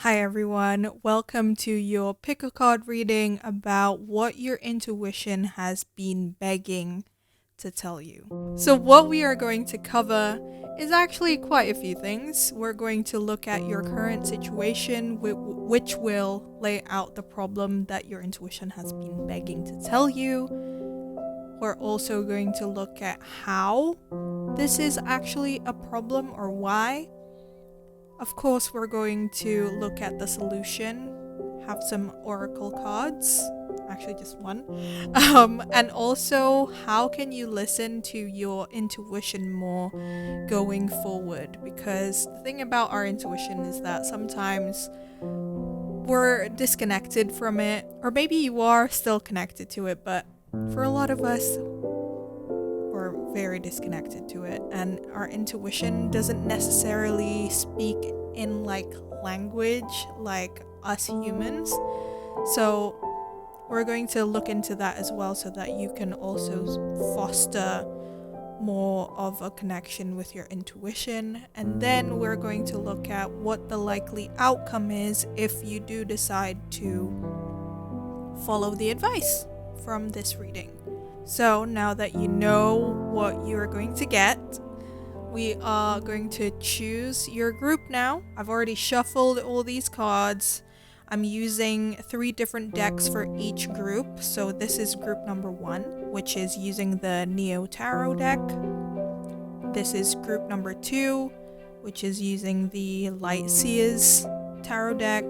Hi everyone, welcome to your pick a card reading about what your intuition has been begging to tell you. So what we are going to cover is actually quite a few things. We're going to look at your current situation, which will lay out the problem that your intuition has been begging to tell you. We're also going to look at how this is actually a problem or why. Of course, we're going to look at the solution, have some oracle cards, actually just one, and also how can you listen to your intuition more going forward, because the thing about our intuition is that sometimes we're disconnected from it, or maybe you are still connected to it, but for a lot of us, we're very disconnected to it, and our intuition doesn't necessarily speak in like language like us humans. So we're going to look into that as well, so that you can also foster more of a connection with your intuition. And then we're going to look at what the likely outcome is if you do decide to follow the advice from this reading. So now that you know what you're going to get, we are going to choose your group now. I've already shuffled all these cards. I'm using 3 different decks for each group. So this is group number 1, which is using the Neo Tarot deck. This is group number 2, which is using the Light Seers Tarot deck.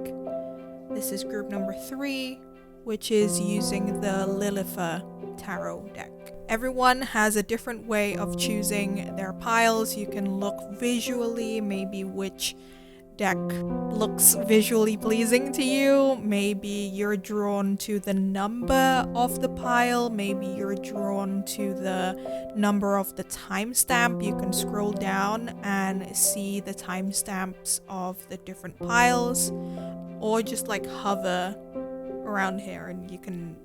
This is group number 3, which is using the Lilifer Tarot deck. Everyone has a different way of choosing their piles. You can look visually, maybe which deck looks visually pleasing to you. Maybe you're drawn to the number of the pile. Maybe you're drawn to the number of the timestamp. You can scroll down and see the timestamps of the different piles, or just like hover around here and you can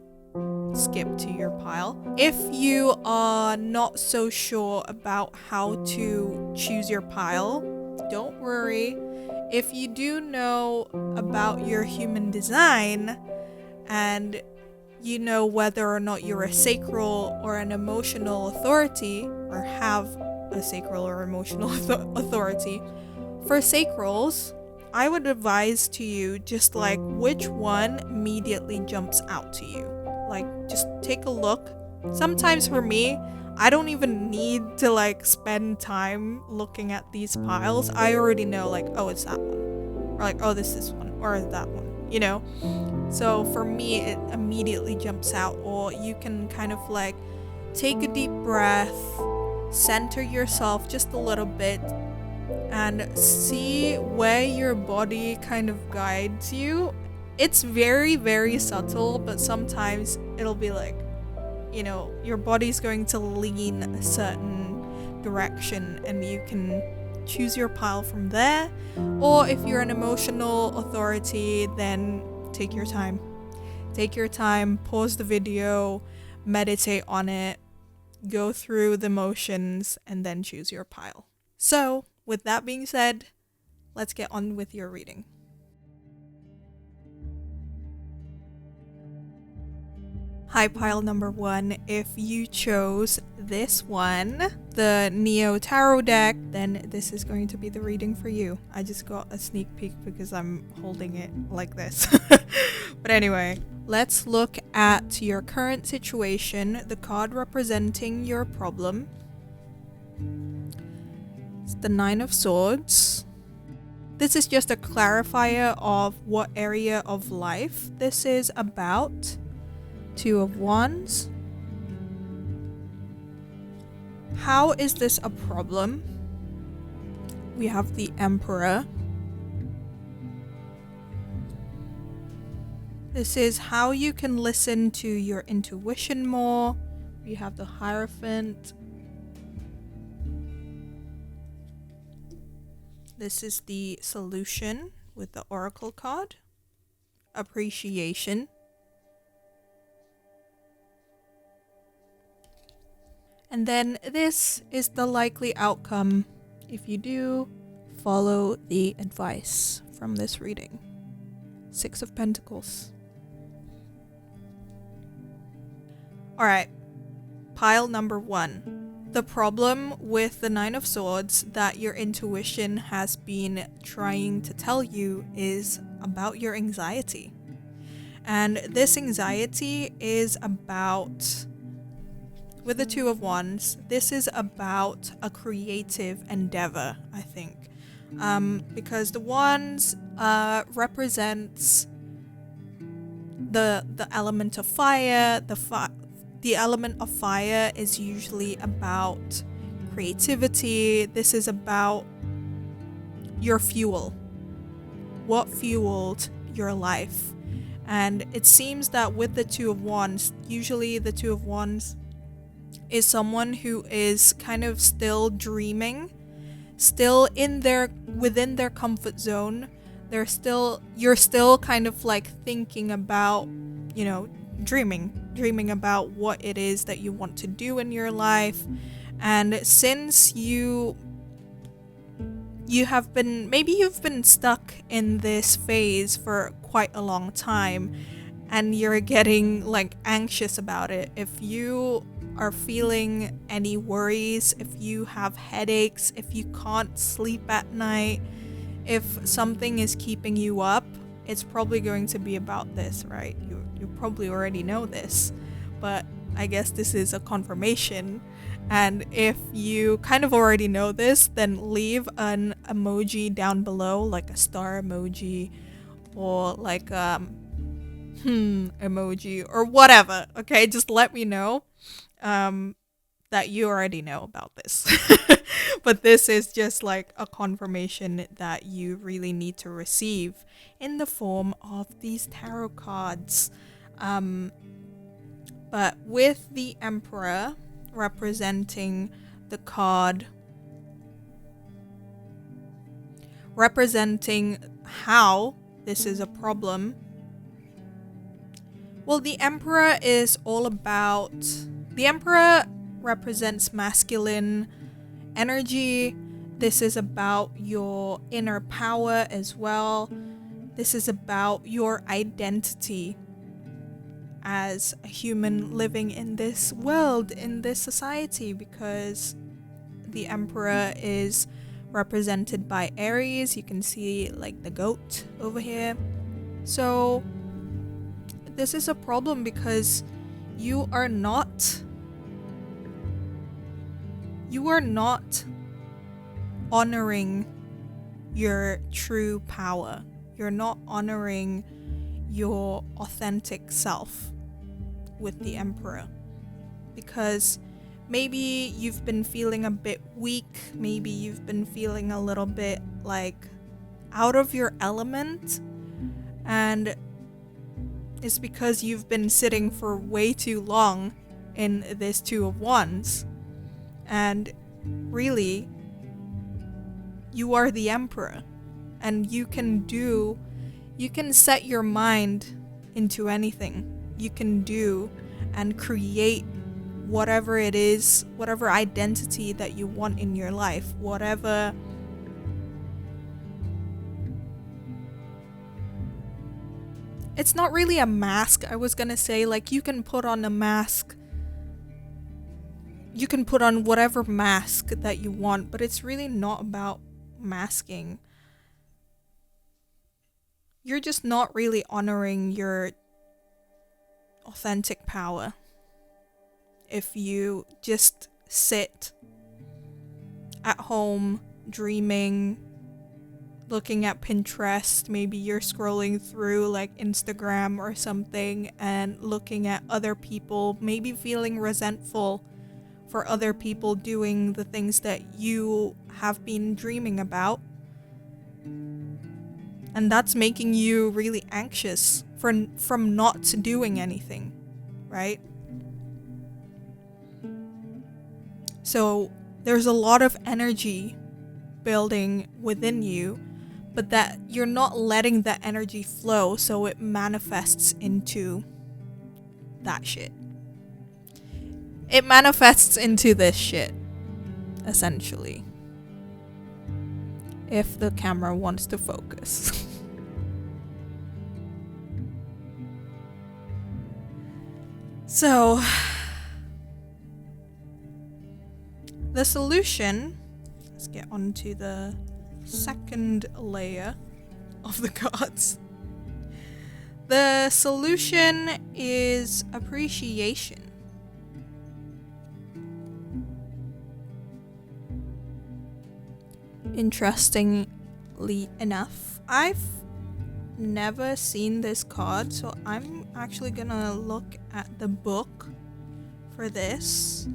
skip to your pile. If you are not so sure about how to choose your pile, don't worry. If you do know about your human design and you know whether or not you're a sacral or an emotional authority, or have a sacral or emotional authority, for sacrals, I would advise to you just like which one immediately jumps out to you. Like, just take a look. Sometimes for me, I don't even need to like spend time looking at these piles. I already know like, oh, it's that one, or like, oh, this one, or that one, you know? So for me, it immediately jumps out. Or you can kind of like take a deep breath, center yourself just a little bit, and see where your body kind of guides you. It's very, very subtle, but sometimes it'll be like, you know, your body's going to lean a certain direction and you can choose your pile from there. Or if you're an emotional authority, then take your time. Take your time, pause the video, meditate on it, go through the motions, and then choose your pile. So, with that being said, let's get on with your reading. Hi, pile number 1. If you chose this one, the Neo Tarot deck, then this is going to be the reading for you. I just got a sneak peek because I'm holding it like this. But anyway, let's look at your current situation, the card representing your problem. It's the 9 of Swords. This is just a clarifier of what area of life this is about. 2 of Wands. How is this a problem? We have the Emperor. This is how you can listen to your intuition more. We have the Hierophant. This is the solution with the Oracle card. Appreciation. And then this is the likely outcome if you do follow the advice from this reading. Six of Pentacles. Alright, pile number 1. The problem with the Nine of Swords that your intuition has been trying to tell you is about your anxiety. And this anxiety is about, with the Two of Wands, this is about a creative endeavor, I think. Because the Wands represents the element of fire. The element of fire is usually about creativity. This is about your fuel. What fueled your life? And it seems that with the Two of Wands, usually the Two of Wands is someone who is kind of still dreaming, still within their comfort zone. You're still kind of like thinking about, dreaming about what it is that you want to do in your life. And since you've been stuck in this phase for quite a long time, and you're getting like anxious about it. If you are feeling any worries, if you have headaches, if you can't sleep at night, if something is keeping you up, it's probably going to be about this, right? You probably already know this, but I guess this is a confirmation. And if you kind of already know this, then leave an emoji down below, like a star emoji or like emoji or whatever. Okay, just let me know that you already know about this. But this is just like a confirmation that you really need to receive in the form of these tarot cards. But with the Emperor representing the card, representing how this is a problem. Well, the Emperor is all about, the Emperor represents masculine energy. This is about your inner power as well. This is about your identity as a human living in this world, in this society, because the Emperor is represented by Aries. You can see like the goat over here. So this is a problem because you are not honoring your true power. You're not honoring your authentic self with the Emperor, because maybe you've been feeling a bit weak, maybe you've been feeling a little bit like out of your element, and it's because you've been sitting for way too long in this Two of Wands. And really, you are the Emperor, and you can set your mind into anything. You can do and create whatever it is, whatever identity that you want in your life, whatever it's not really a mask. I was gonna say, like, you can put on a mask. You can put on whatever mask that you want, but it's really not about masking. You're just not really honoring your authentic power if you just sit at home dreaming, looking at Pinterest. Maybe you're scrolling through like Instagram or something and looking at other people, maybe feeling resentful for other people doing the things that you have been dreaming about. And that's making you really anxious from not doing anything, right? So there's a lot of energy building within you, but that you're not letting that energy flow, so it manifests into that shit. It manifests into this shit, essentially. If the camera wants to focus. So, the solution, let's get on to the second layer of the cards. The solution is appreciation. Interestingly enough, I've never seen this card, so I'm actually gonna look at the book for this.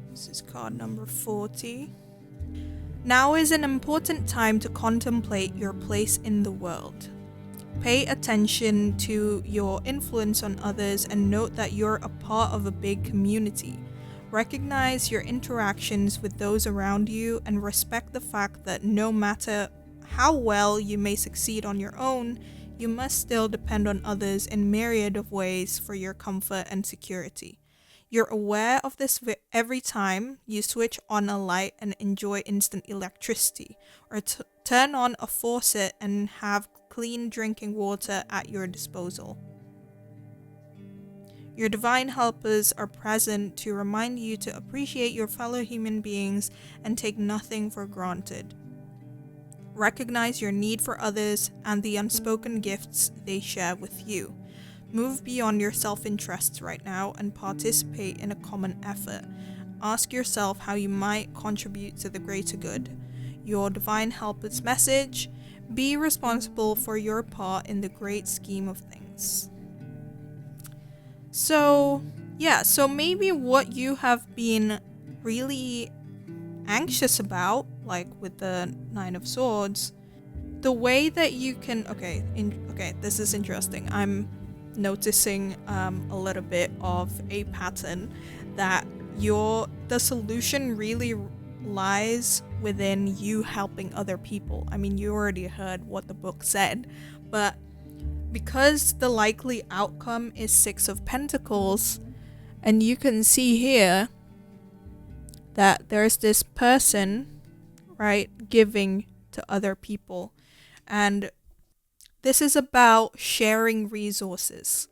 This is card number 40. Now is an important time to contemplate your place in the world. Pay attention to your influence on others and note that you're a part of a big community. Recognize your interactions with those around you and respect the fact that no matter how well you may succeed on your own, you must still depend on others in myriad of ways for your comfort and security. You're aware of this every time you switch on a light and enjoy instant electricity, or turn on a faucet and have clean drinking water at your disposal. Your divine helpers are present to remind you to appreciate your fellow human beings and take nothing for granted. Recognize your need for others and the unspoken gifts they share with you. Move beyond your self-interests right now and participate in a common effort. Ask yourself how you might contribute to the greater good. Your divine helper's message: be responsible for your part in the great scheme of things. So maybe what you have been really anxious about, like with the Nine of Swords, the way that you can, this is interesting. I'm noticing a little bit of a pattern that the solution really lies within you helping other people. I mean, you already heard what the book said, but because the likely outcome is Six of Pentacles, and you can see here that there's this person, right, giving to other people, and this is about sharing resources.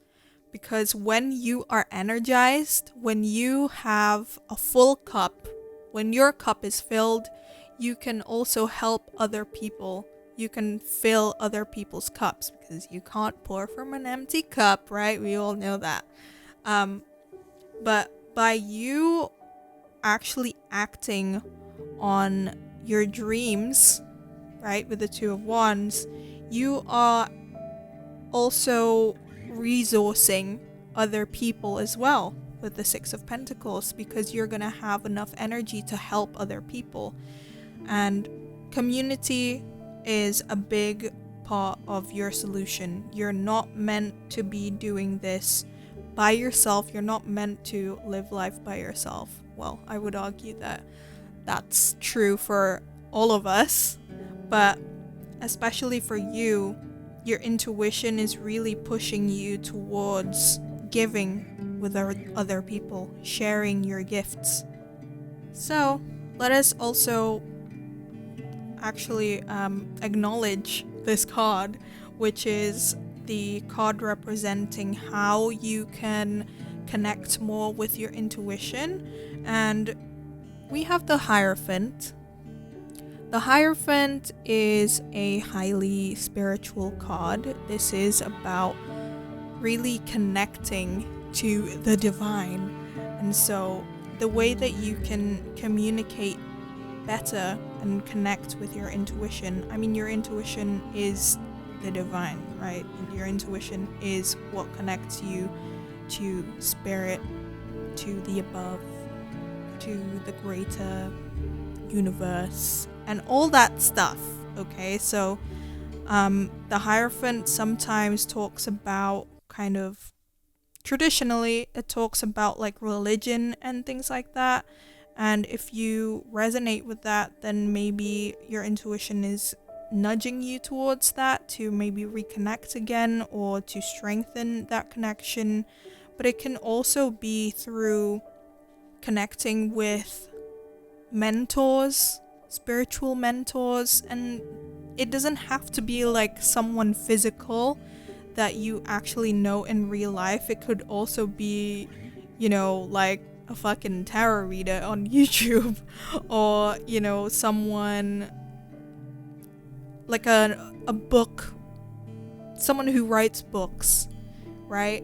Because when you are energized, when you have a full cup, when your cup is filled, you can also help other people. You can fill other people's cups, because you can't pour from an empty cup, right? We all know that. But by you actually acting on your dreams, right, with the Two of Wands, you are also resourcing other people as well with the Six of Pentacles, because you're gonna have enough energy to help other people. And community is a big part of your solution. You're not meant to be doing this by yourself. You're not meant to live life by yourself. Well, I would argue that that's true for all of us, but especially for you, your intuition is really pushing you towards giving with other people, sharing your gifts. So let us also actually acknowledge this card, which is the card representing how you can connect more with your intuition. And we have the Hierophant. The Hierophant is a highly spiritual card. This is about really connecting to the divine. And so the way that you can communicate better and connect with your intuition, I mean, your intuition is the divine, right? And your intuition is what connects you to spirit, to the above, to the greater universe, and all that stuff. Okay, so the Hierophant sometimes talks about, kind of traditionally, it talks about like religion and things like that. And if you resonate with that, then maybe your intuition is nudging you towards that, to maybe reconnect again or to strengthen that connection. But it can also be through connecting with mentors, spiritual mentors, and it doesn't have to be like someone physical that you actually know in real life. It could also be, like a fucking tarot reader on YouTube, or, someone like a book, someone who writes books, right?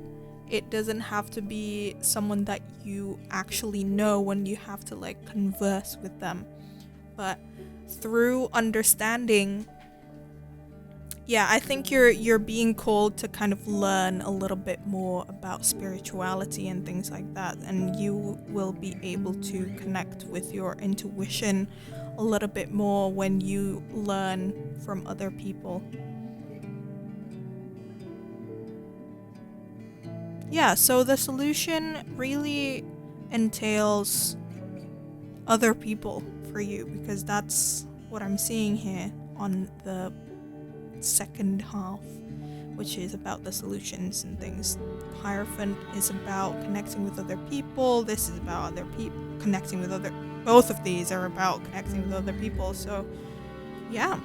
It doesn't have to be someone that you actually know when you have to like converse with them. But through understanding, I think you're being called to kind of learn a little bit more about spirituality and things like that, and you will be able to connect with your intuition a little bit more when you learn from other people. Yeah, so the solution really entails other people for you, because that's what I'm seeing here on the second half, which is about the solutions and things. Hierophant is about connecting with other people. This is about other people connecting with other. Both of these are about connecting with other people. So, yeah.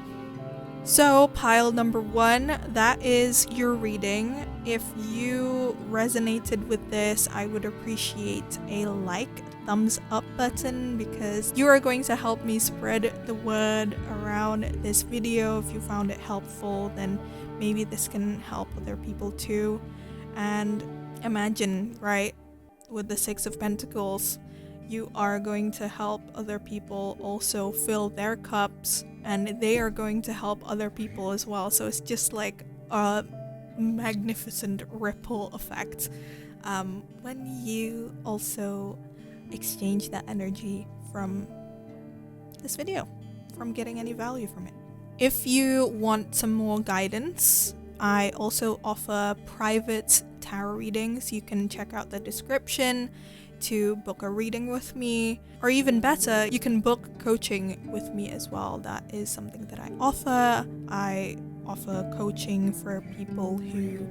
So, pile number 1, that is your reading. If you resonated with this, I would appreciate a like, thumbs up button, because you are going to help me spread the word around this video. If you found it helpful, then maybe this can help other people too. And imagine, right, with the 6 of Pentacles, you are going to help other people also fill their cups, and they are going to help other people as well. So it's just like a magnificent ripple effect when you also exchange that energy from this video, from getting any value from it. If you want some more guidance, I also offer private tarot readings. You can check out the description to book a reading with me, or even better, you can book coaching with me as well. That is something that I offer. I offer coaching for people who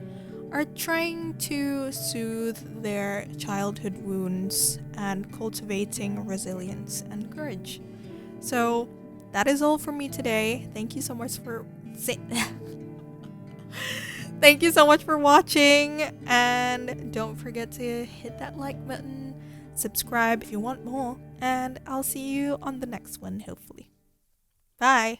are trying to soothe their childhood wounds and cultivating resilience and courage. So that is all from me today. Thank you so much for Thank you so much for watching, and don't forget to hit that like button, subscribe if you want more, and I'll see you on the next one, hopefully. Bye!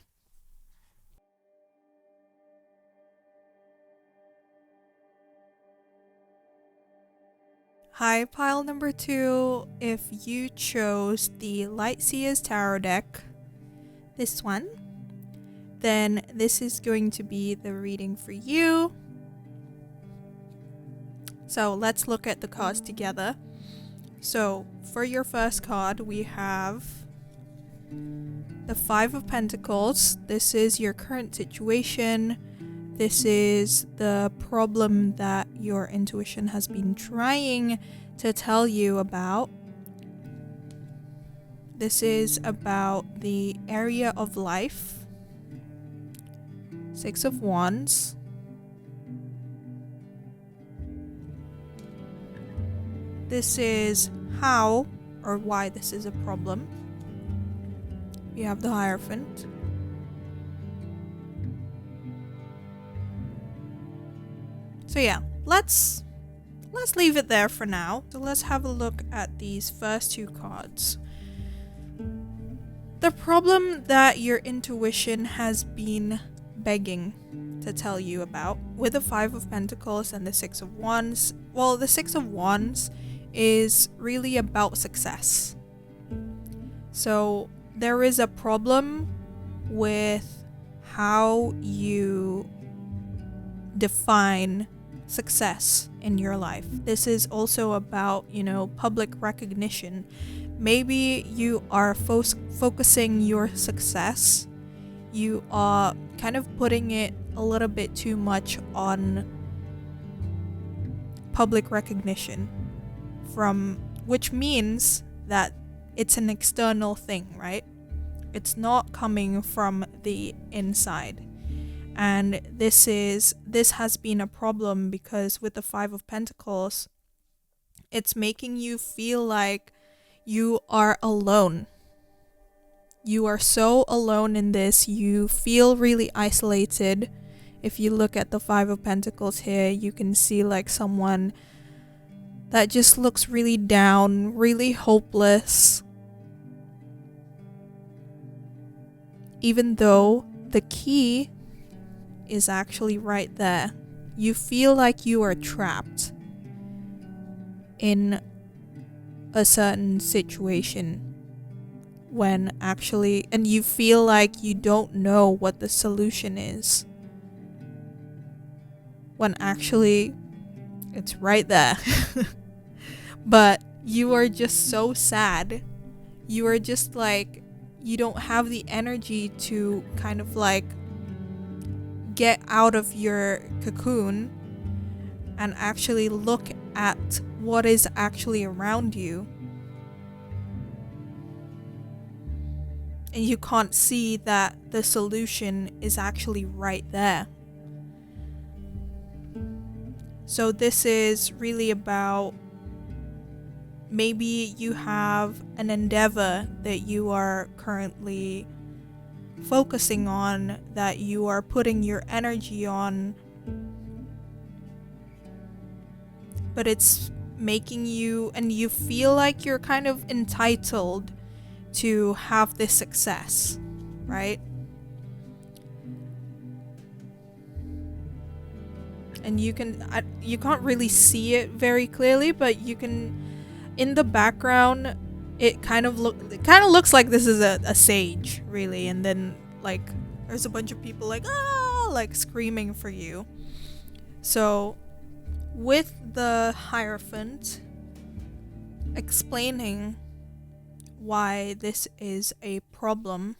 Hi, pile number 2. If you chose the Light Seers Tarot deck, this one, then this is going to be the reading for you. So let's look at the cards together. So for your first card, we have the 5 of Pentacles. This is your current situation. This is the problem that your intuition has been trying to tell you about. This is about the area of life. 6 of Wands. This is how or why this is a problem. We have the Hierophant. So yeah, let's leave it there for now. So let's have a look at these first 2 cards. The problem that your intuition has been begging to tell you about, with the 5 of Pentacles and the 6 of Wands. Well, the 6 of Wands is really about success. So there is a problem with how you define success in your life. This is also about, public recognition. Maybe you are focusing your success. You are kind of putting it a little bit too much on public recognition, which means that it's an external thing, right? It's not coming from the inside. And this has been a problem because with the 5 of Pentacles, it's making you feel like you are alone. You are so alone in this. You feel really isolated. if you look at the Five of Pentacles here, you can see like someone that just looks really down, really hopeless. Even though the key is actually right there. You feel like you are trapped in a certain situation and you feel like you don't know what the solution is, when actually it's right there. But you are just so sad. You are just like, you don't have the energy to kind of like get out of your cocoon and actually look at what is actually around you. And you can't see that the solution is actually right there. So this is really about, maybe you have an endeavor that you are currently focusing on, that you are putting your energy on, but it's making you, and you feel like you're kind of entitled to have this success, right? And you can't really see it very clearly, but you can, in the background, it kind of looks like this is a sage, really, and then like there's a bunch of people like like screaming for you. So with the Hierophant explaining why this is a problem,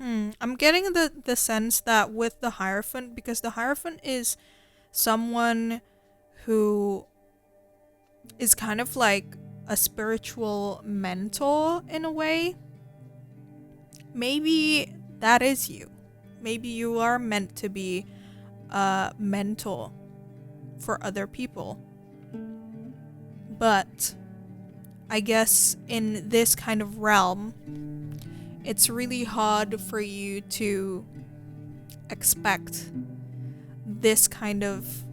I'm getting the sense that with the Hierophant, because the Hierophant is someone who is kind of like a spiritual mentor in a way. Maybe that is you. Maybe you are meant to be a mentor for other people. But I guess in this kind of realm, it's really hard for you to expect this kind of,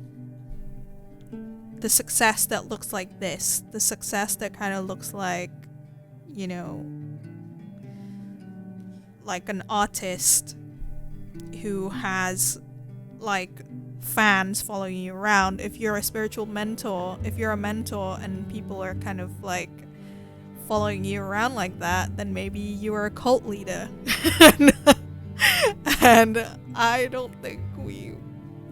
the success that looks like this, the success that kind of looks like, you know, like an artist who has like fans following you around. If you're a spiritual mentor, if you're a mentor and people are kind of like following you around like that, then maybe you are a cult leader. And I don't think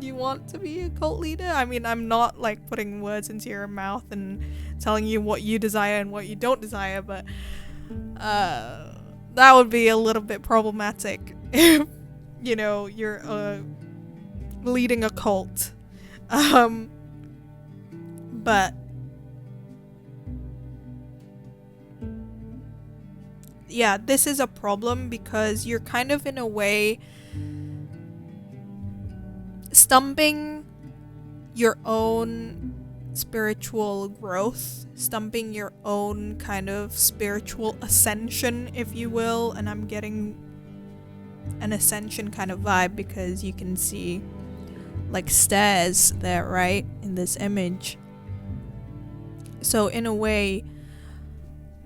you want to be a cult leader. I mean, I'm not like putting words into your mouth and telling you what you desire and what you don't desire, but that would be a little bit problematic if, you know, you're leading a cult. But yeah, this is a problem because you're kind of in a way stumping your own spiritual growth, stumping your own kind of spiritual ascension, if you will. And I'm getting an ascension kind of vibe because you can see like stairs there, right, in this image. So in a way,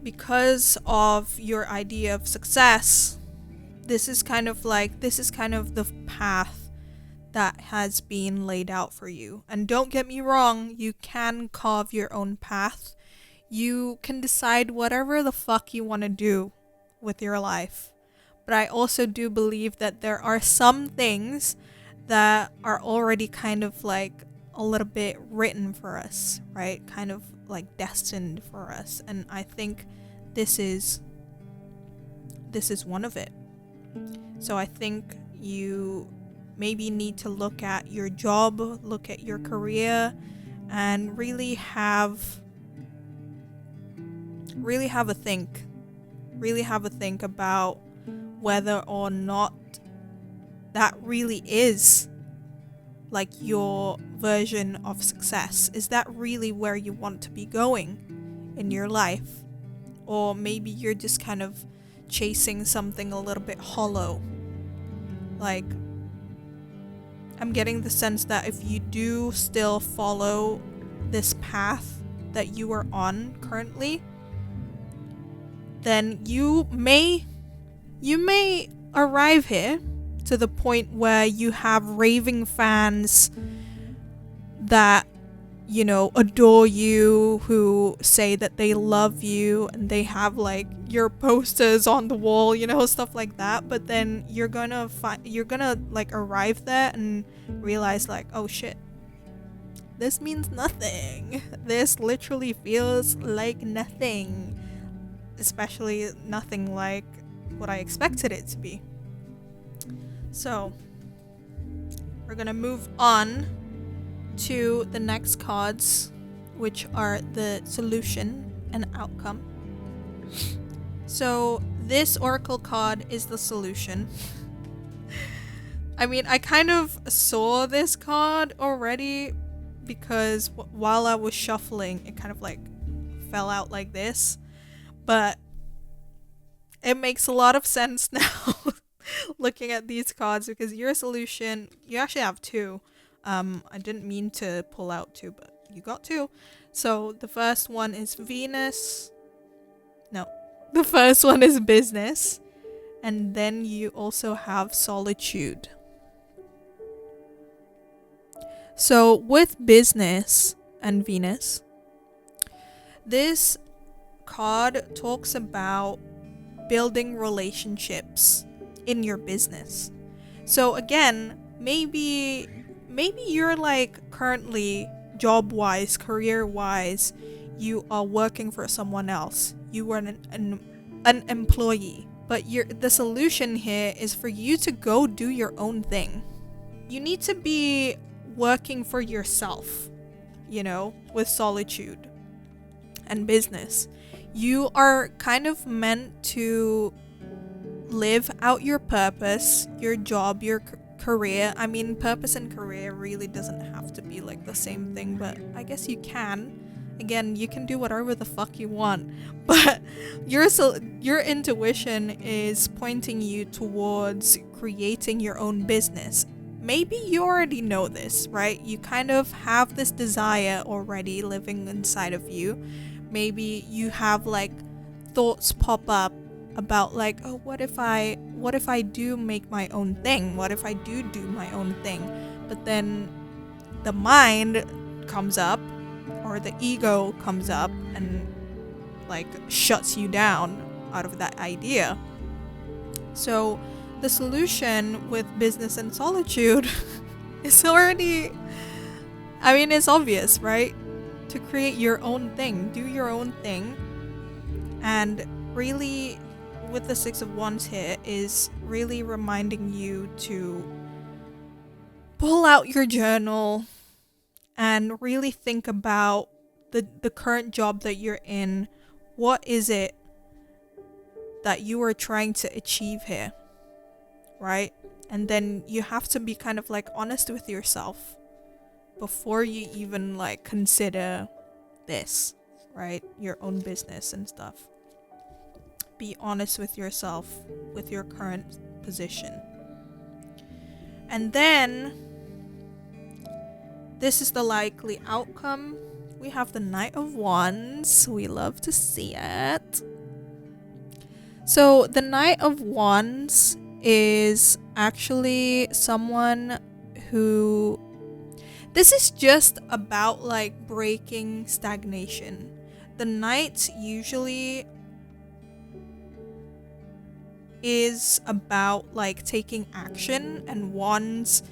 because of your idea of success, this is kind of the path that has been laid out for you. And don't get me wrong, you can carve your own path. You can decide whatever the fuck you want to do with your life. But I also do believe that there are some things that are already kind of like a little bit written for us, right? Kind of like destined for us. And I think this is one of it. So I think you maybe need to look at your job, look at your career, and really have a think about whether or not that really is like your version of success. Is that really where you want to be going in your life? Or maybe you're just kind of chasing something a little bit hollow. Like, I'm getting the sense that if you do still follow this path that you are on currently, then you may arrive here to the point where you have raving fans that, you know, adore you, who say that they love you, and they have like your posters on the wall, you know, stuff like that. But then you're gonna like arrive there and realize like, oh shit, this means nothing. This literally feels like nothing, especially nothing like what I expected it to be. So we're gonna move on to the next cards, which are the solution and outcome. So this oracle card is the solution. I mean, I kind of saw this card already because while I was shuffling, it kind of like fell out like this, but it makes a lot of sense now looking at these cards, because your solution, you actually have two. I didn't mean to pull out two, but you got two. So the first one is Venus. No, the first one is business. And then you also have solitude. So with business and Venus, this card talks about building relationships in your business. So again, maybe you're like currently job-wise, career-wise, you are working for someone else. You are an employee. But the solution here is for you to go do your own thing. You need to be working for yourself, you know, with solitude and business. You are kind of meant to live out your purpose, your job, your career. I mean, purpose and career really doesn't have to be like the same thing, but I guess you can. Again, you can do whatever the fuck you want, but your intuition is pointing you towards creating your own business. Maybe you already know this, right? You kind of have this desire already living inside of you. Maybe you have like thoughts pop up about like, oh, what if I do make my own thing? What if I do my own thing? But then the mind comes up, or the ego comes up and like shuts you down out of that idea. So the solution with business and solitude is already, I mean, it's obvious, right? To create your own thing, do your own thing. And really, with the Six of Wands here, is really reminding you to pull out your journal and really think about the current job that you're in. What is it that you are trying to achieve here, right? And then you have to be kind of like honest with yourself before you even like consider this, right? Your own business and stuff. Be honest with yourself with your current position. And then this is the likely outcome. We have the Knight of Wands. We love to see it. So the Knight of Wands is actually someone who, this is just about like breaking stagnation. The Knight usually is about like taking action, and Wands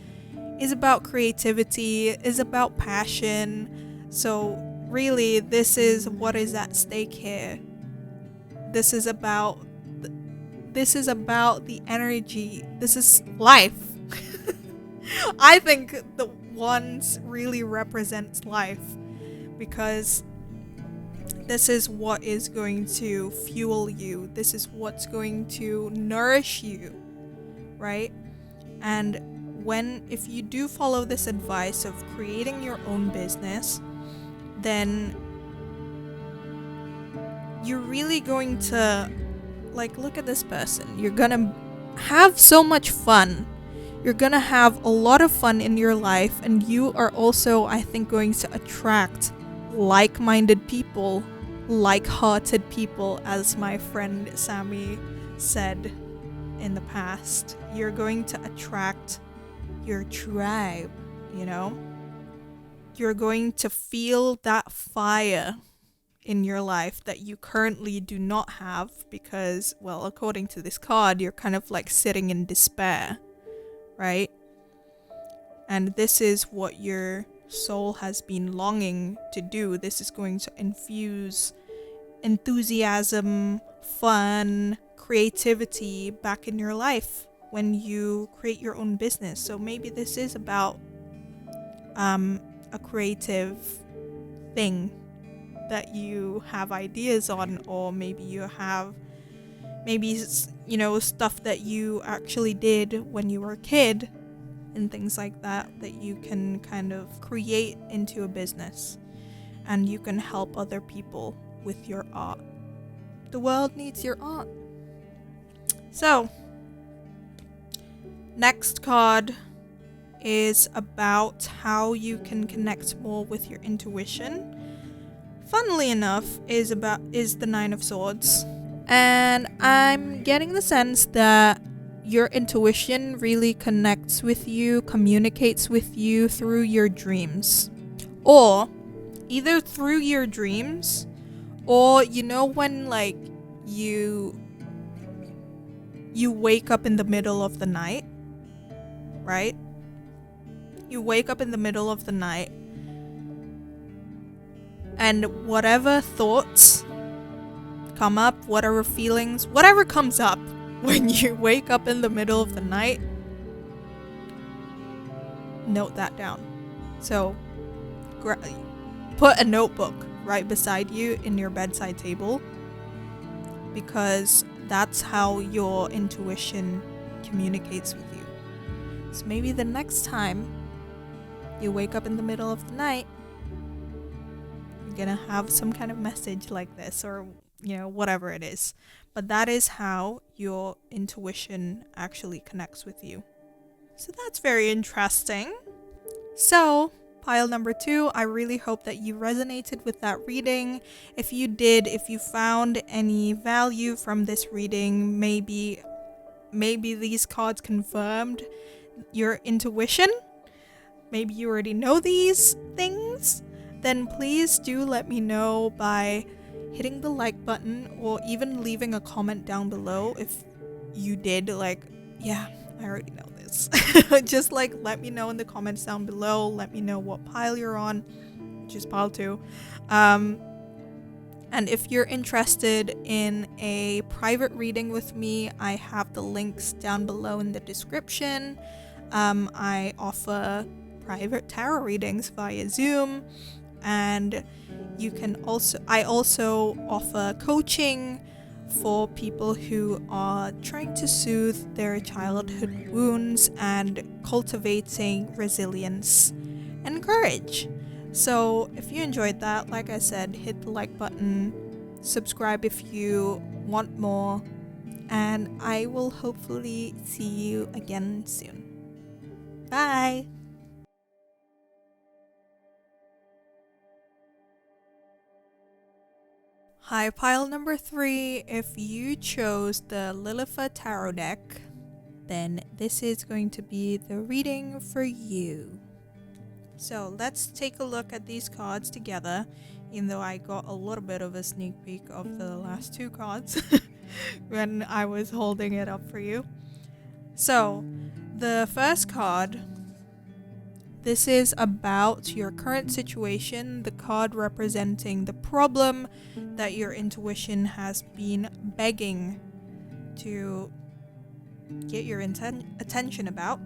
is about creativity, is about passion. So really, this is what is at stake here. This is about the energy. This is life. I think the Wands really represents life, because this is what is going to fuel you. This is what's going to nourish you, right? And if you do follow this advice of creating your own business, then you're really going to like look at this person. You're gonna have so much fun. You're gonna have a lot of fun in your life, and you are also, I think, going to attract like-minded people, like-hearted people, as my friend Sammy said in the past. You're going to attract your tribe, you know? You're going to feel that fire in your life that you currently do not have because, well, according to this card, you're kind of like sitting in despair, right? And this is what your soul has been longing to do. This is going to infuse enthusiasm, fun, creativity back in your life when you create your own business. So maybe this is about a creative thing that you have ideas on, or maybe you have stuff that you actually did when you were a kid and things like that you can kind of create into a business, and you can help other people with your art. The world needs your art. So, next card is about how you can connect more with your intuition. Funnily enough, is the Nine of Swords. And I'm getting the sense that your intuition really connects with you, communicates with you through your dreams. Or either through your dreams, or when like you wake up in the middle of the night, right? You wake up in the middle of the night, and whatever thoughts come up, whatever feelings, whatever comes up when you wake up in the middle of the night, note that down. So put a notebook right beside you in your bedside table, because that's how your intuition communicates with you. So maybe the next time you wake up in the middle of the night, you're gonna have some kind of message like this, or whatever it is. But that is how your intuition actually connects with you. So that's very interesting. So, pile number 2, I really hope that you resonated with that reading. If you did, if you found any value from this reading, maybe these cards confirmed your intuition, maybe you already know these things, then please do let me know by hitting the like button, or even leaving a comment down below if you did. Like, yeah, I already know this. Just like let me know in the comments down below. Let me know what pile you're on, which is pile 2. And if you're interested in a private reading with me, I have the links down below in the description. I offer private tarot readings via Zoom, and I also offer coaching for people who are trying to soothe their childhood wounds and cultivating resilience and courage. So if you enjoyed that, like I said, hit the like button, subscribe if you want more, and I will hopefully see you again soon. Bye! Hi, pile number 3. If you chose the Lilifer tarot deck, then this is going to be the reading for you. So let's take a look at these cards together, even though I got a little bit of a sneak peek of the last 2 cards when I was holding it up for you. So the first card, this is about your current situation, the card representing the problem that your intuition has been begging to get your attention about.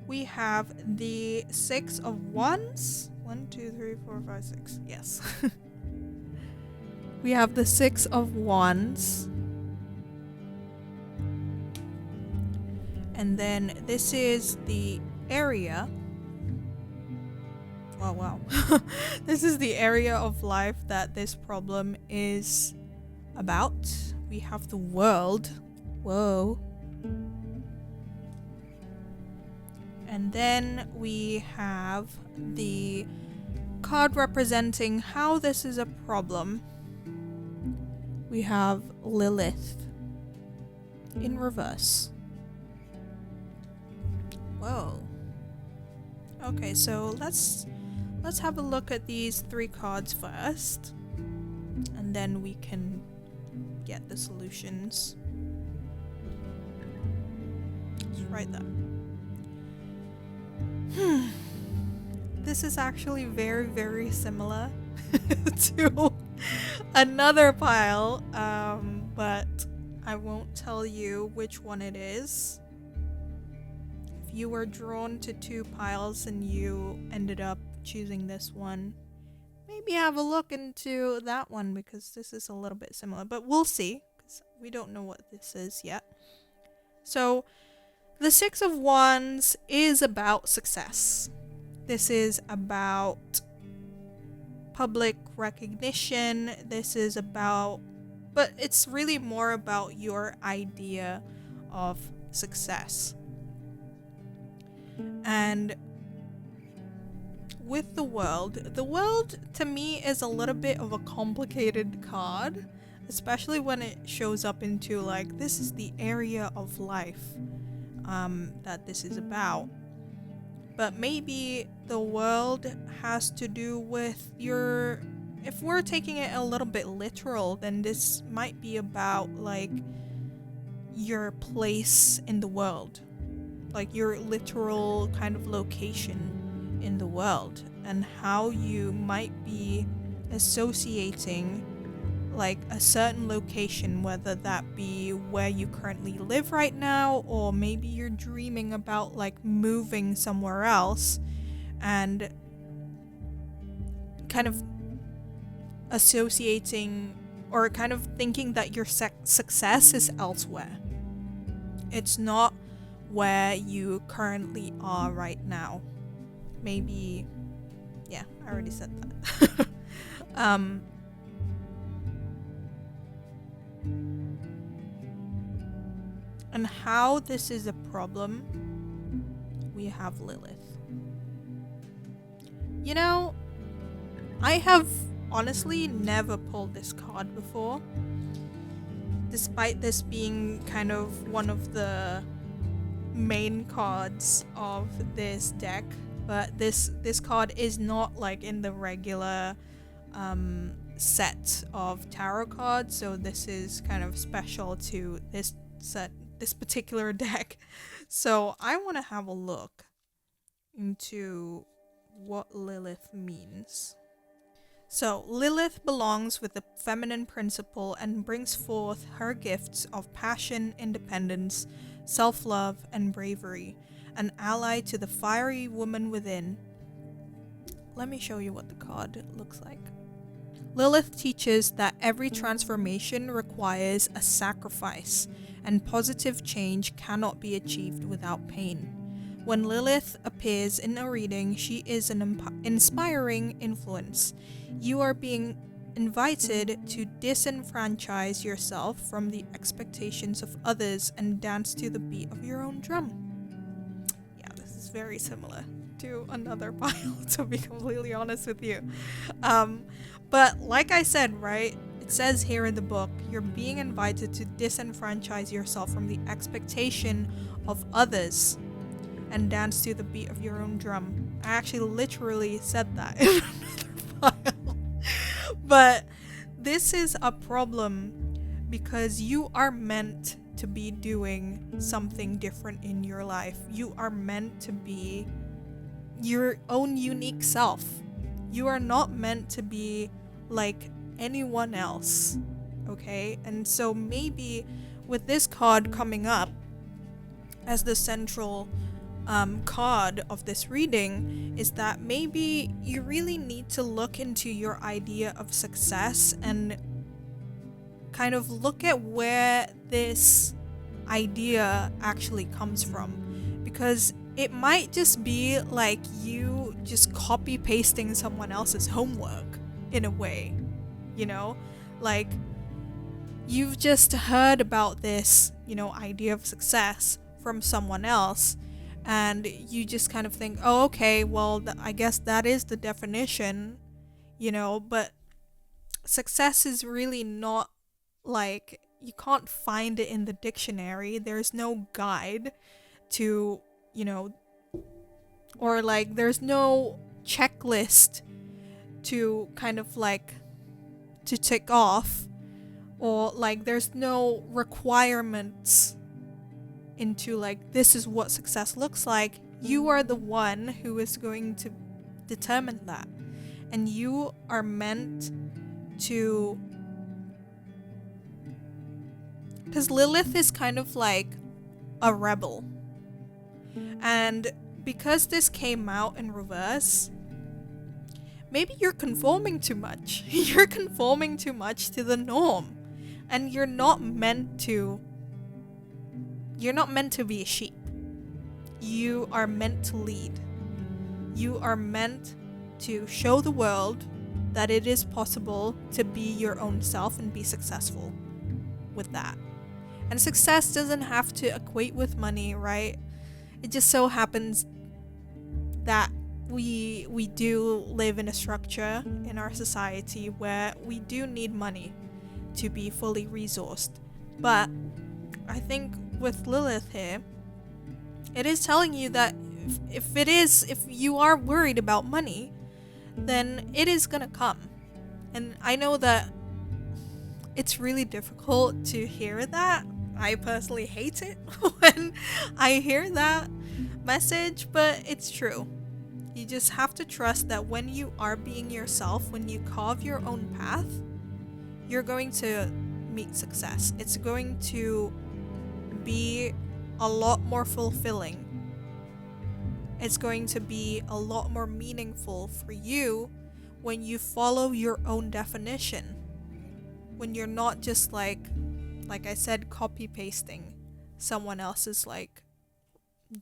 We have the 6 of Wands. 1, 2, 3, 4, 5, 6. Yes. We have the 6 of Wands. And then this is the area. Oh, wow. This is the area of life that this problem is about. We have the World. Whoa. And then we have the card representing how this is a problem. We have Lilith in reverse. Whoa. Okay, so let's have a look at these 3 cards first, and then we can get the solutions. It's right there. This is actually very, very similar to another pile, but I won't tell you which one it is. If you were drawn to 2 piles and you ended up choosing this one, maybe have a look into that one, because this is a little bit similar, but we'll see, because we don't know what this is yet. So the 6 of Wands is about success. This is about public recognition. This is about, but it's really more about your idea of success. And with the world to me is a little bit of a complicated card, especially when it shows up into like, this is the area of life that this is about. But maybe the world has to do with your, if we're taking it a little bit literal, then this might be about like your place in the world, like your literal kind of location in the world, and how you might be associating like a certain location, whether that be where you currently live right now, or maybe you're dreaming about like moving somewhere else and kind of associating or kind of thinking that your success is elsewhere. It's not where you currently are right now. Maybe, yeah, I already said that. And how this is a problem, we have Lilith. You know, I have honestly never pulled this card before, despite this being kind of one of the main cards of this deck. But this card is not like in the regular set of tarot cards, so this is kind of special to this set, this particular deck. So I want to have a look into what Lilith means. So Lilith belongs with the feminine principle and brings forth her gifts of passion, independence, self-love, and bravery, an ally to the fiery woman within. Let me show you what the card looks like. Lilith teaches that every transformation requires a sacrifice, and positive change cannot be achieved without pain. When Lilith appears in a reading, she is an inspiring influence. You are being invited to disenfranchise yourself from the expectations of others and dance to the beat of your own drum. Yeah, this is very similar to another pile, to be completely honest with you. But like I said, right, it says here in the book, you're being invited to disenfranchise yourself from the expectation of others and dance to the beat of your own drum. I actually literally said that in another file. But this is a problem because you are meant to be doing something different in your life. You are meant to be your own unique self. You are not meant to be like anyone else, okay? And so maybe with this card coming up as the central card of this reading, is that maybe you really need to look into your idea of success and kind of look at where this idea actually comes from, because it might just be like you just copy pasting someone else's homework in a way, you know, like you've just heard about this, you know, idea of success from someone else, and you just kind of think, oh, okay, well, I guess that is the definition, but success is really not like, you can't find it in the dictionary. There's no guide to, or like there's no checklist to kind of like to tick off, or like there's no requirements into like, this is what success looks like. You are the one who is going to determine that, and you are meant to, because Lilith is kind of like a rebel, and because this came out in reverse, maybe you're conforming too much. You're conforming too much to the norm, and you're not meant to be a sheep. You are meant to lead. You are meant to show the world that it is possible to be your own self and be successful with that. And success doesn't have to equate with money, right? It just so happens that we do live in a structure in our society where we do need money to be fully resourced. But I think with Lilith here, it is telling you that if you are worried about money, then it is gonna come. And I know that it's really difficult to hear that. I personally hate it when I hear that message, but it's true. You just have to trust that when you are being yourself, when you carve your own path, you're going to meet success. It's going to be a lot more fulfilling. It's going to be a lot more meaningful for you when you follow your own definition. When you're not just like I said, copy pasting someone else's like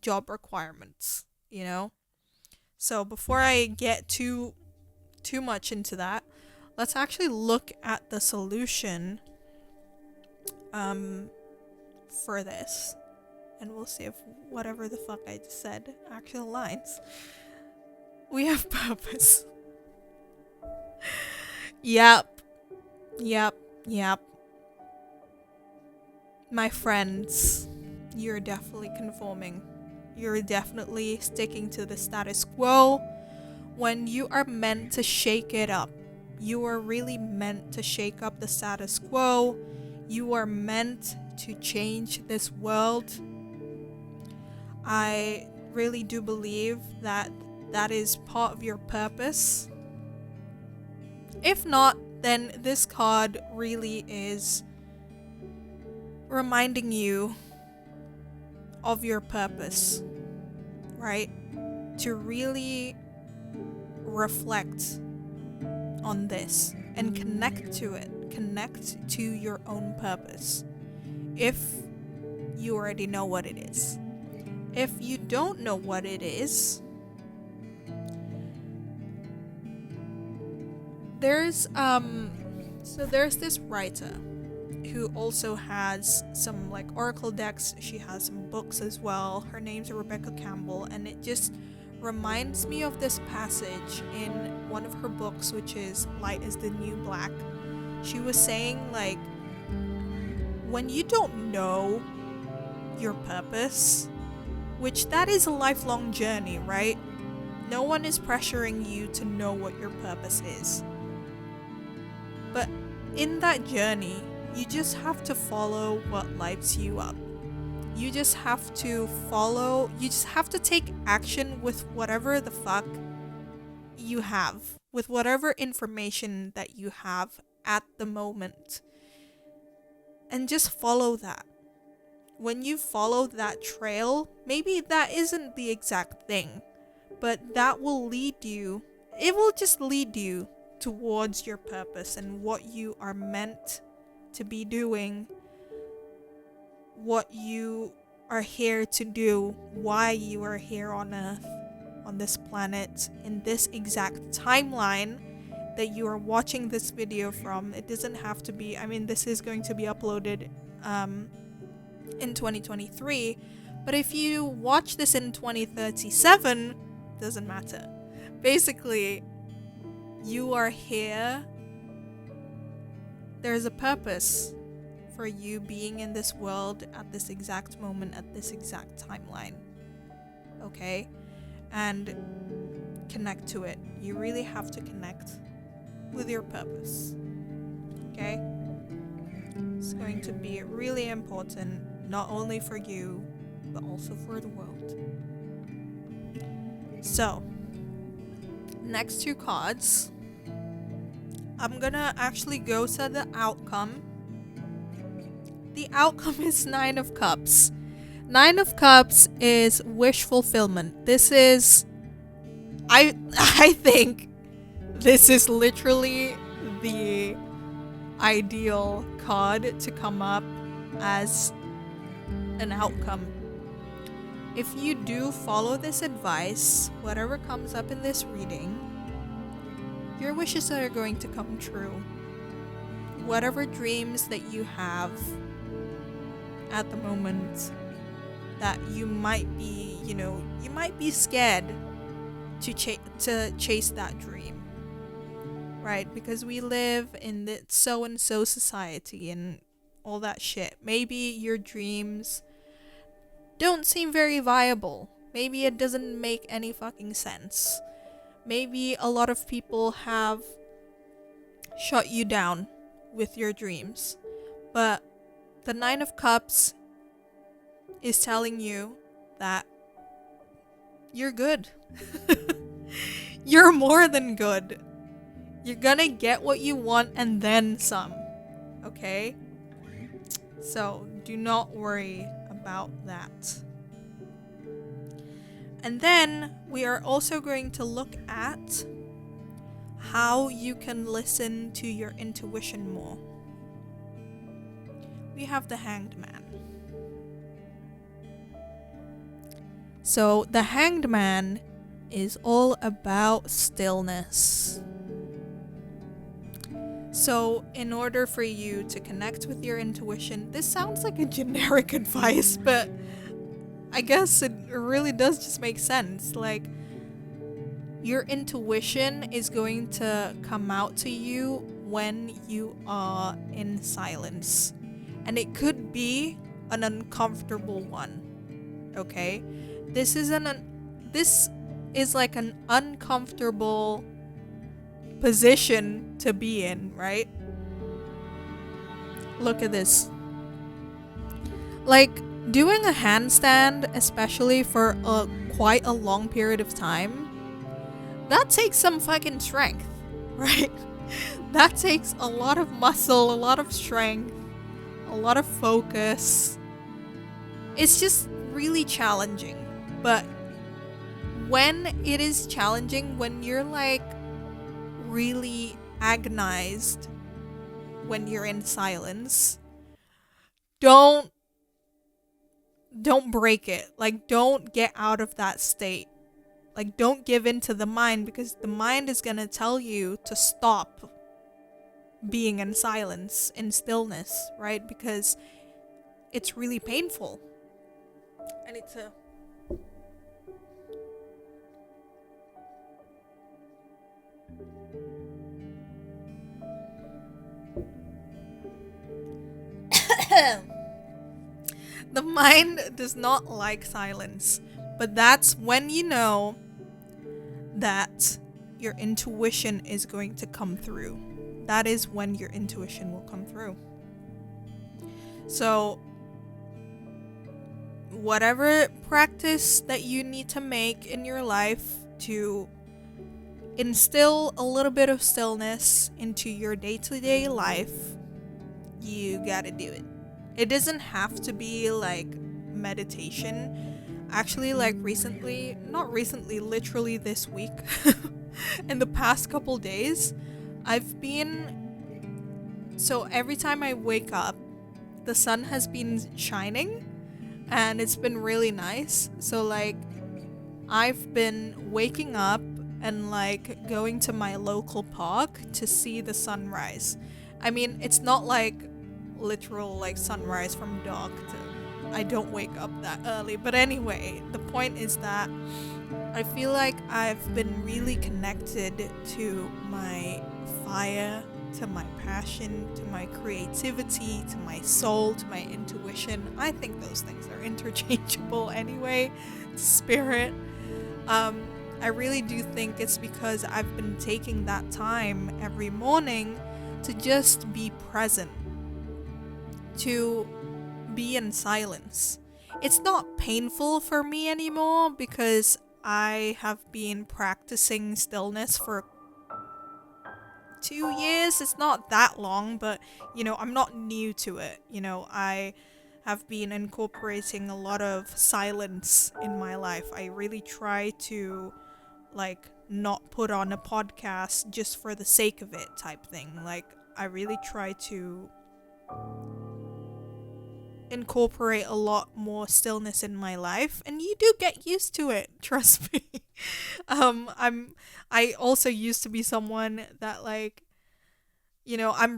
job requirements, So before I get too much into that, let's actually look at the solution for this, and we'll see if whatever the fuck I just said actually aligns. We have purpose. Yep. My friends, you're definitely conforming. You're definitely sticking to the status quo when you are meant to shake it up. You are really meant to shake up the status quo. You are meant to change this world. I really do believe that that is part of your purpose. If not, then this card really is reminding you of your purpose, right? To really reflect on this and connect to it. Connect to your own purpose. If you already know what it is. If you don't know what it is, there's this writer who also has some like oracle decks. She has some books as well. Her name's Rebecca Campbell, and it just reminds me of this passage in one of her books, which is Light is the New Black. She was saying like, when you don't know your purpose, which that is a lifelong journey, right? No one is pressuring you to know what your purpose is. But in that journey, you just have to follow what lights you up. You just have to take action with whatever the fuck you have, with whatever information that you have at the moment. And just follow that. When you follow that trail, maybe that isn't the exact thing, but that will lead you, it will just lead you towards your purpose and what you are meant to be doing, what you are here to do, why you are here on Earth, on this planet, in this exact timeline that you are watching this video from. It doesn't have to be, this is going to be uploaded in 2023, But if you watch this in 2037, doesn't matter. Basically, you are here. There's a purpose for you being in this world at this exact moment, at this exact timeline. Okay? And connect to it. You really have to connect with your purpose. Okay? It's going to be really important, not only for you, but also for the world. So, next two cards, I'm gonna actually go to the outcome. The outcome is Nine of Cups. Nine of Cups is wish fulfillment. This is, I think this is literally the ideal card to come up as an outcome. If you do follow this advice, whatever comes up in this reading, your wishes are going to come true. Whatever dreams that you have at the moment that you might be, you might be scared to chase that dream. Right? Because we live in the so-and-so society and all that shit. Maybe your dreams don't seem very viable. Maybe it doesn't make any fucking sense. Maybe a lot of people have shut you down with your dreams. But the Nine of Cups is telling you that you're good. You're more than good. You're gonna get what you want and then some. Okay? So do not worry about that. And then we are also going to look at how you can listen to your intuition more. We have the Hanged Man. So the Hanged Man is all about stillness. So in order for you to connect with your intuition, this sounds like a generic advice, but I guess it really does just make sense. Like, your intuition is going to come out to you when you are in silence. And it could be an uncomfortable one. Okay? This is like an uncomfortable position to be in, right? Look at this. Like, doing a handstand, especially for quite a long period of time, that takes some fucking strength, right? That takes a lot of muscle, a lot of strength, a lot of focus. It's just really challenging. But when it is challenging, when you're like really agonized when you're in silence, don't break it. Like, don't get out of that state. Like, don't give in to the mind, because the mind is gonna tell you to stop being in silence, in stillness, right? Because it's really painful. I need to... The mind does not like silence, but that's when you know that your intuition is going to come through. That is when your intuition will come through. So, whatever practice that you need to make in your life to instill a little bit of stillness into your day-to-day life, you gotta do it. It doesn't have to be like meditation. Actually, like literally this week, in the past couple days, so every time I wake up, the sun has been shining and it's been really nice. So like, I've been waking up and like going to my local park to see the sunrise. I mean, it's not like literal like sunrise from dark to I don't wake up that early. But anyway, the point is that I feel like I've been really connected to my fire, to my passion, to my creativity, to my soul, to my intuition. I think those things are interchangeable anyway. Spirit. I really do think it's because I've been taking that time every morning to just be present, to be in silence. It's not painful for me anymore because I have been practicing stillness for 2 years. It's not that long, but I'm not new to it. I have been incorporating a lot of silence in my life. I really try to not put on a podcast just for the sake of it type thing. I really try to incorporate a lot more stillness in my life, and you do get used to it, trust me. I also used to be someone that I'm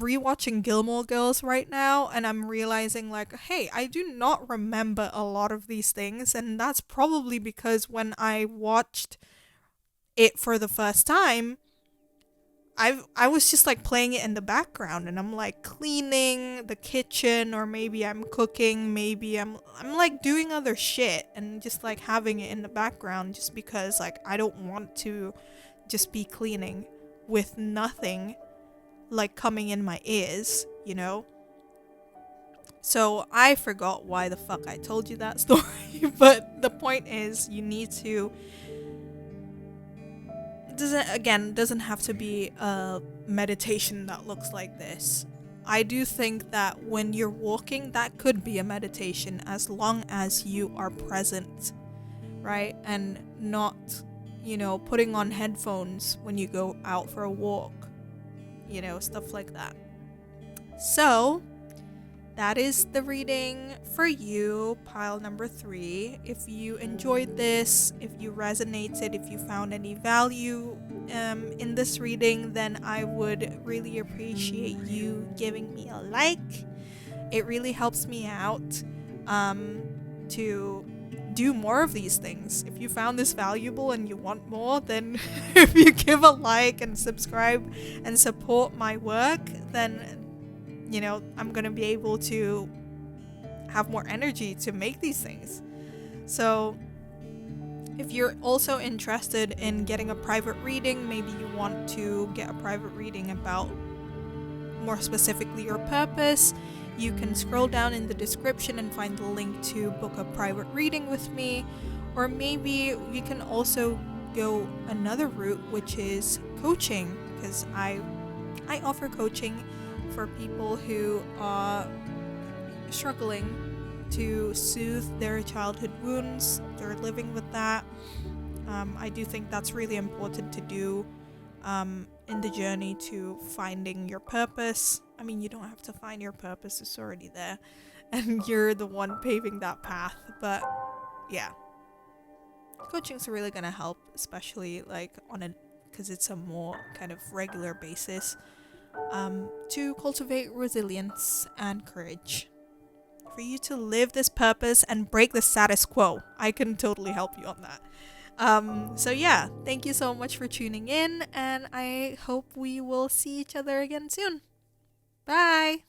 rewatching Gilmore Girls right now, and I'm realizing hey, I do not remember a lot of these things, and that's probably because when I watched it for the first time, I was just playing it in the background, and I'm cleaning the kitchen, or maybe I'm cooking, maybe I'm doing other shit, and just having it in the background just because I don't want to just be cleaning with nothing coming in my ears, So I forgot why the fuck I told you that story, but the point is you need to doesn't have to be a meditation that looks like this. I do think that when you're walking, that could be a meditation as long as you are present, right? And not, putting on headphones when you go out for a walk, stuff like that. So, that is the reading for you, pile number 3. If you enjoyed this, if you resonated, if you found any value in this reading, then I would really appreciate you giving me a like. It really helps me out to do more of these things. If you found this valuable and you want more, then if you give a like and subscribe and support my work, then I'm gonna be able to have more energy to make these things. So if you're also interested in getting a private reading, maybe you want to get a private reading about more specifically your purpose, you can scroll down in the description and find the link to book a private reading with me. Or maybe you can also go another route, which is coaching, because I offer coaching for people who are struggling to soothe their childhood wounds. They're living with that. I do think that's really important to do in the journey to finding your purpose. I mean, you don't have to find your purpose, it's already there, and you're the one paving that path. But yeah, coaching's really gonna help, especially because it's a more kind of regular basis, to cultivate resilience and courage for you to live this purpose and break the status quo. I can totally help you on that. So yeah, thank you so much for tuning in, and I hope we will see each other again soon. Bye!